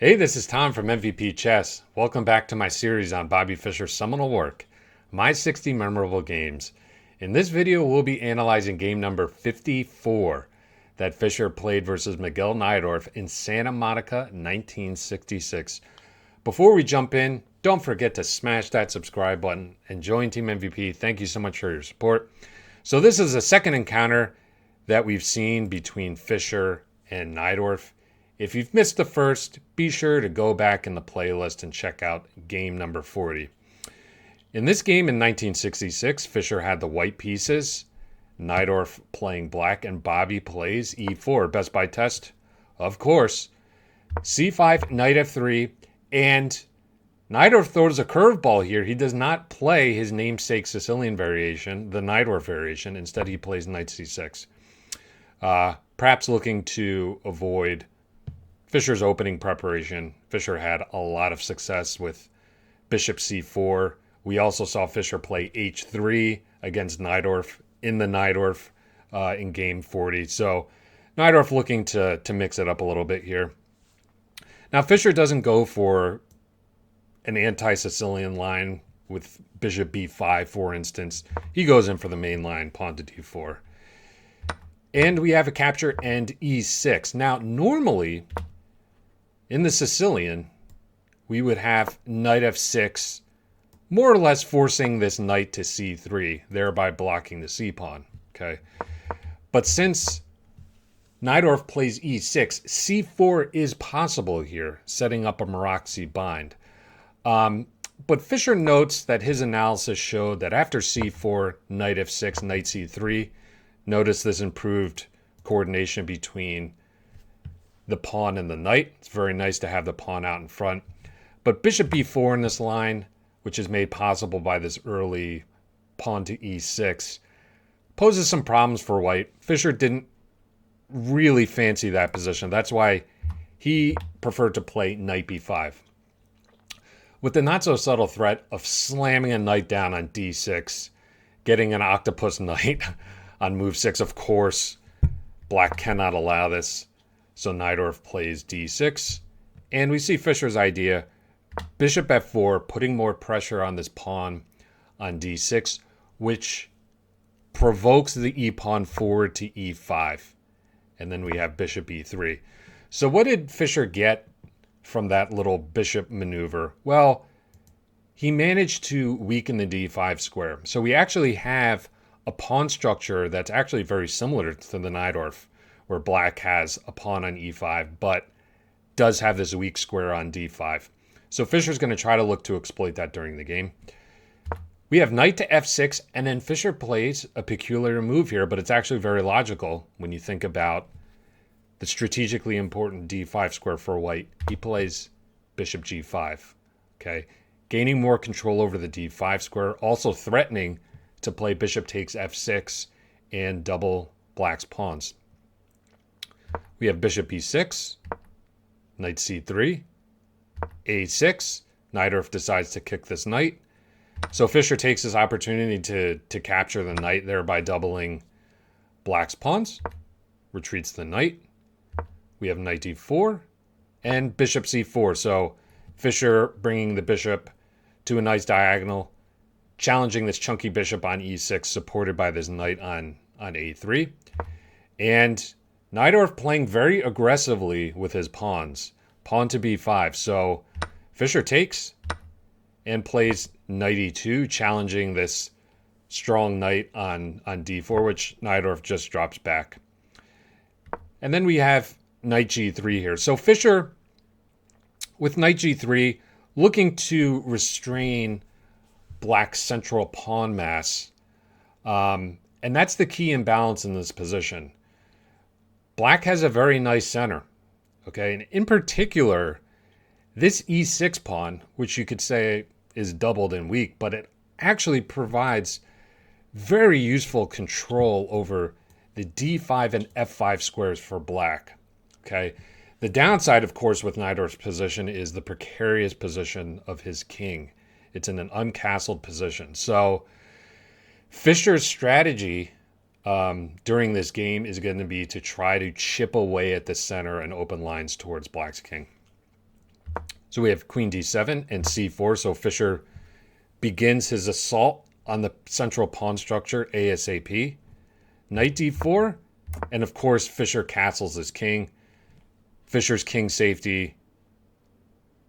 Hey, this is Tom from MVP Chess. Welcome back to my series on Bobby Fischer's seminal work, My 60 Memorable Games. In this video, we'll be analyzing game number 54 that Fischer played versus Miguel Najdorf in Santa Monica, 1966. Before we jump in, don't forget to smash that subscribe button and join Team MVP. Thank you so much for your support. So this is the second encounter that we've seen between Fischer and Najdorf. If you've missed the first, be sure to go back in the playlist and check out game number 40. In this game in 1966, Fischer had the white pieces, Najdorf playing black, and Bobby plays e4. Best by test, of course. c5, knight f3, and Najdorf throws a curveball here. He does not play his namesake Sicilian variation, the Najdorf variation. Instead, he plays knight c6. Perhaps looking to avoid Fischer's opening preparation. Fischer had a lot of success with bishop c4. We also saw Fischer play h3 against Najdorf in the Najdorf in game 40. So Najdorf looking to mix it up a little bit here. Now Fischer doesn't go for an anti-Sicilian line with bishop b5, for instance. He goes in for the main line, pawn to d4. And we have a capture and e6. Now normally in the Sicilian, we would have knight f6, more or less forcing this knight to c3, thereby blocking the c-pawn, okay? But since Najdorf plays e6, c4 is possible here, setting up a Maroczy bind. But Fischer notes that his analysis showed that after c4, knight f6, knight c3, notice this improved coordination between the pawn and the knight. It's very nice to have the pawn out in front. But bishop b4 in this line, which is made possible by this early pawn to e6, poses some problems for white. Fischer didn't really fancy that position. That's why he preferred to play knight b5. With the not so subtle threat of slamming a knight down on d6, getting an octopus knight on move 6, of course, black cannot allow this. So Najdorf plays d6, and we see Fischer's idea, bishop f4, putting more pressure on this pawn on d6, which provokes the e-pawn forward to e5. And then we have bishop e3. So what did Fischer get from that little bishop maneuver? Well, he managed to weaken the d5 square. So we actually have a pawn structure that's actually very similar to the Najdorf, where black has a pawn on e5, but does have this weak square on d5. So Fischer's going to try to look to exploit that during the game. We have knight to f6, and then Fischer plays a peculiar move here, but it's actually very logical when you think about the strategically important d5 square for white. He plays bishop g5, okay? Gaining more control over the d5 square, also threatening to play bishop takes f6 and double black's pawns. We have bishop e6, knight c3, a6. Najdorf decides to kick this knight. So Fischer takes his opportunity to capture the knight, thereby doubling black's pawns. Retreats the knight. We have knight d4 and bishop c4. So Fischer bringing the bishop to a nice diagonal, challenging this chunky bishop on e6, supported by this knight on a3. And Najdorf playing very aggressively with his pawns. Pawn to b5. So Fischer takes and plays knight e2, challenging this strong knight on d4, which Najdorf just drops back. And then we have knight g3 here. So Fischer, with knight g3, looking to restrain black's central pawn mass. And that's the key imbalance in this position. Black has a very nice center, okay? And in particular, this e6 pawn, which you could say is doubled and weak, but it actually provides very useful control over the d5 and f5 squares for black, okay? The downside, of course, with Najdorf's position is the precarious position of his king. It's in an uncastled position. So Fischer's strategy during this game is going to be to try to chip away at the center and open lines towards black's king. So we have queen d7 and c4. So Fischer begins his assault on the central pawn structure ASAP. Knight d4, and of course Fischer castles his king. Fischer's king safety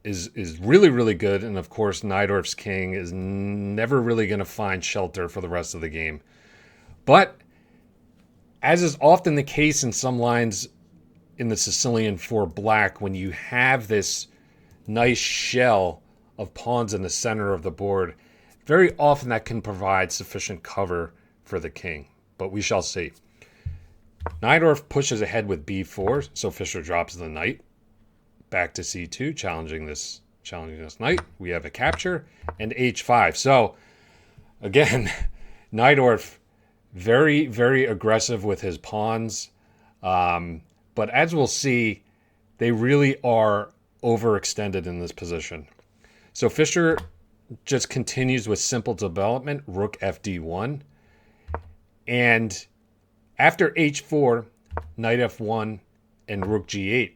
is really, really good, and of course Najdorf's king is never really going to find shelter for the rest of the game. But as is often the case in some lines in the Sicilian for black, when you have this nice shell of pawns in the center of the board, very often that can provide sufficient cover for the king. But we shall see. Najdorf pushes ahead with b4, so Fischer drops the knight. Back to c2, challenging this knight. We have a capture, and h5. So, again, Najdorf very, very aggressive with his pawns. But as we'll see, they really are overextended in this position. So Fischer just continues with simple development, rook fd1. And after h4, knight f1, and rook g8.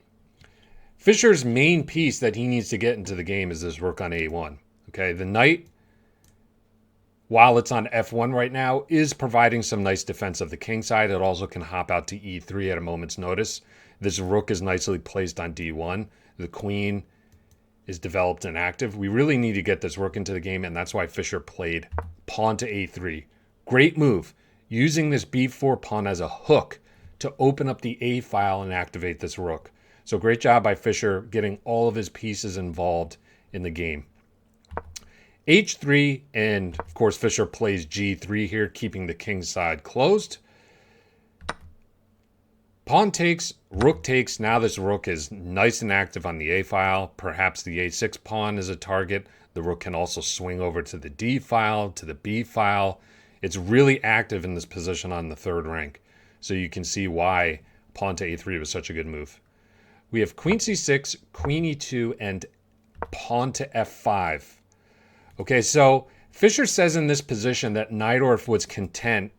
Fischer's main piece that he needs to get into the game is this rook on a1. Okay, the knight, while it's on f1 right now, is providing some nice defense of the king side. It also can hop out to e3 at a moment's notice. This rook is nicely placed on d1. The queen is developed and active. We really need to get this rook into the game, and that's why Fischer played pawn to a3. Great move, using this b4 pawn as a hook to open up the a file and activate this rook. So great job by Fischer getting all of his pieces involved in the game. h3, and of course Fischer plays g3 here, keeping the king side closed. Pawn takes, rook takes. Now this rook is nice and active on the a file. Perhaps the a6 pawn is a target. The rook can also swing over to the d file, to the b file. It's really active in this position on the third rank. So you can see why pawn to a3 was such a good move. We have queen c6, queen e2, and pawn to f5. Okay, so Fischer says in this position that Najdorf was content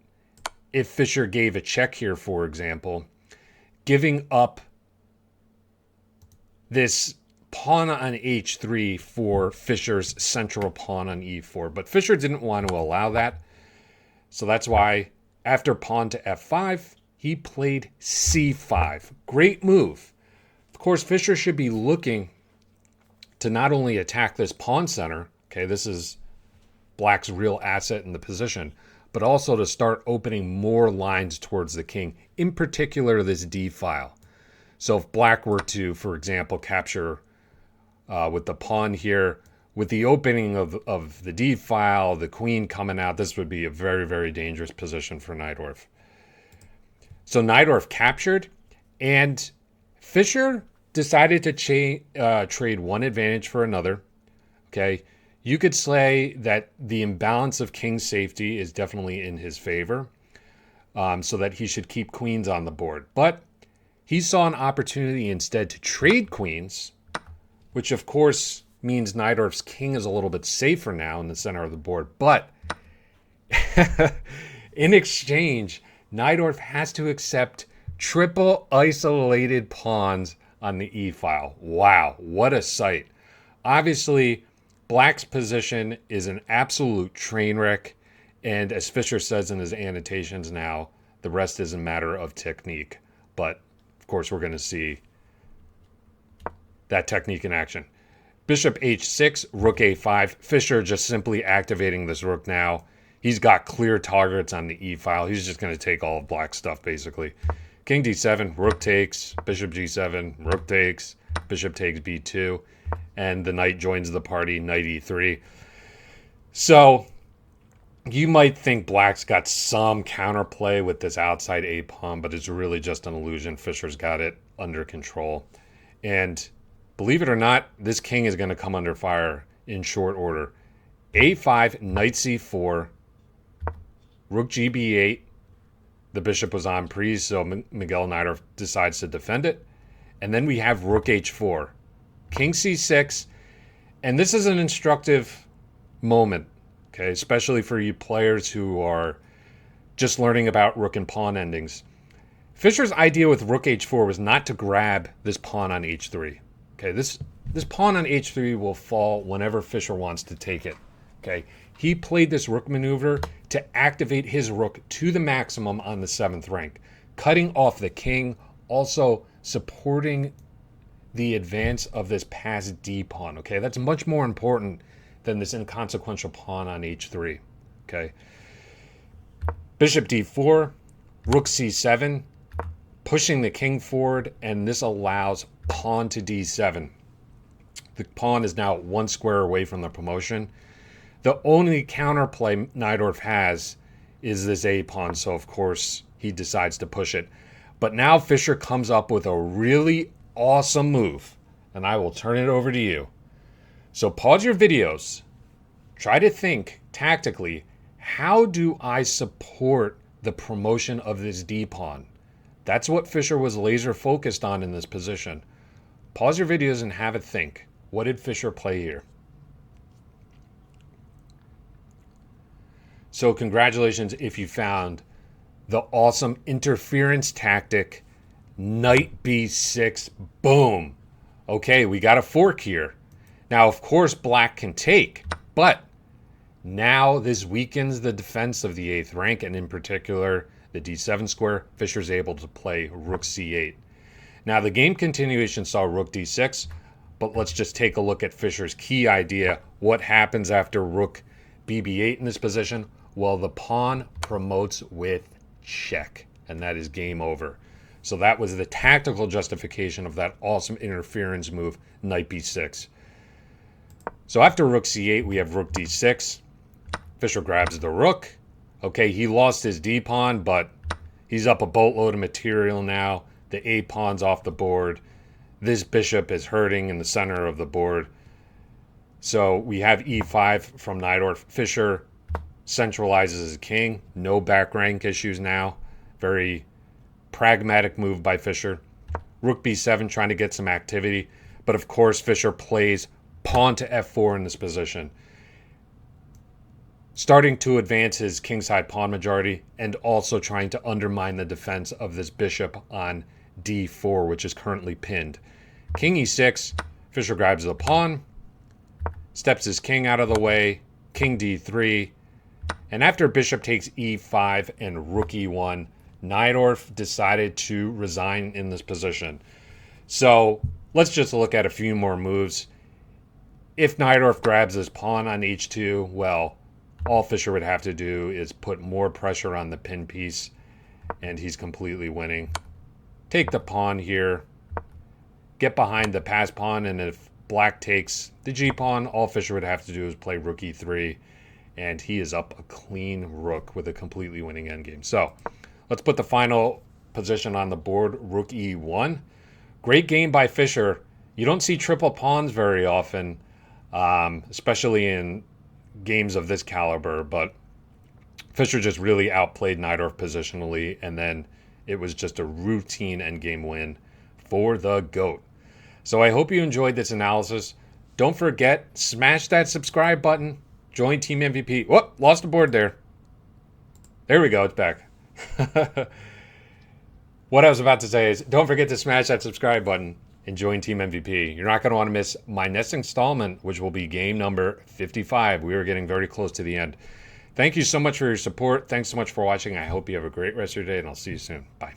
if Fischer gave a check here, for example, giving up this pawn on h3 for Fischer's central pawn on e4. But Fischer didn't want to allow that. So that's why after pawn to f5, he played c5. Great move. Of course, Fischer should be looking to not only attack this pawn center, okay, this is black's real asset in the position, but also to start opening more lines towards the king, in particular this d file. So if black were to, for example, capture with the pawn here, with the opening of the d file, the queen coming out, this would be a very, very dangerous position for Najdorf. So Najdorf captured, and Fischer decided to trade one advantage for another. Okay, you could say that the imbalance of king safety is definitely in his favor, so that he should keep queens on the board. But he saw an opportunity instead to trade queens, which of course means Najdorf's king is a little bit safer now in the center of the board. But in exchange, Najdorf has to accept triple isolated pawns on the e file. Wow, what a sight. Obviously, black's position is an absolute train wreck, and as Fischer says in his annotations now, the rest is a matter of technique. But of course, we're going to see that technique in action. Bishop h6, rook a5. Fischer just simply activating this rook now. He's got clear targets on the e file. He's just going to take all of black's stuff, basically. King d7, rook takes, bishop g7, rook takes, bishop takes b2, and the knight joins the party, knight e3. So you might think black's got some counterplay with this outside a pawn, but it's really just an illusion. Fischer's got it under control. And believe it or not, this king is going to come under fire in short order. a5, knight c4, rook gb8. The bishop was on prise, so Miguel Najdorf decides to defend it. And then we have rook h4, king c6. And this is an instructive moment, okay, especially for you players who are just learning about rook and pawn endings. Fischer's idea with rook h4 was not to grab this pawn on h3. Okay, this pawn on h3 will fall whenever Fischer wants to take it. Okay, he played this rook maneuver to activate his rook to the maximum on the 7th rank, cutting off the king, also supporting the advance of this passed d pawn. Okay, that's much more important than this inconsequential pawn on h3. Okay, bishop d4, rook c7, pushing the king forward, and this allows pawn to d7. The pawn is now 1 square away from the promotion. The only counterplay Najdorf has is this a pawn, so of course he decides to push it. But now Fischer comes up with a really awesome move, and I will turn it over to you. So pause your videos. Try to think tactically, how do I support the promotion of this d pawn? That's what Fischer was laser focused on in this position. Pause your videos and have a think. What did Fischer play here? So congratulations if you found the awesome interference tactic, knight b6, boom. Okay, we got a fork here. Now, of course, black can take, but now this weakens the defense of the 8th rank, and in particular, the d7 square. Fischer's able to play rook c8. Now, the game continuation saw rook d6, but let's just take a look at Fischer's key idea. What happens after rook bb8 in this position? Well, the pawn promotes with check, and that is game over. So that was the tactical justification of that awesome interference move, knight b6. So after rook c8, we have rook d6. Fischer grabs the rook. Okay, he lost his d pawn, but he's up a boatload of material now. The a pawn's off the board. This bishop is hurting in the center of the board. So we have e5 from Najdorf. Fischer centralizes his king. No back rank issues now. Very pragmatic move by Fischer. Rook b7 trying to get some activity. But of course, Fischer plays pawn to f4 in this position, starting to advance his kingside pawn majority and also trying to undermine the defense of this bishop on d4, which is currently pinned. King e6, Fischer grabs the pawn, steps his king out of the way, king d3, and after bishop takes e5 and rook e1, Najdorf decided to resign in this position. So let's just look at a few more moves. If Najdorf grabs his pawn on h2, well, all Fischer would have to do is put more pressure on the pin piece, and he's completely winning. Take the pawn here, get behind the pass pawn, and if black takes the g pawn, all Fischer would have to do is play rook e3, and he is up a clean rook with a completely winning endgame. So let's put the final position on the board, rook e1. Great game by Fischer. You don't see triple pawns very often, especially in games of this caliber, but Fischer just really outplayed Najdorf positionally, and then it was just a routine endgame win for the GOAT. So I hope you enjoyed this analysis. Don't forget, smash that subscribe button. Join Team MVP. Whoop, lost the board there. There we go, it's back. What I was about to say is, don't forget to smash that subscribe button and join Team MVP. You're not going to want to miss my next installment, which will be game number 55. We are getting very close to the end. Thank you so much for your support. Thanks so much for watching. I hope you have a great rest of your day, and I'll see you soon. Bye.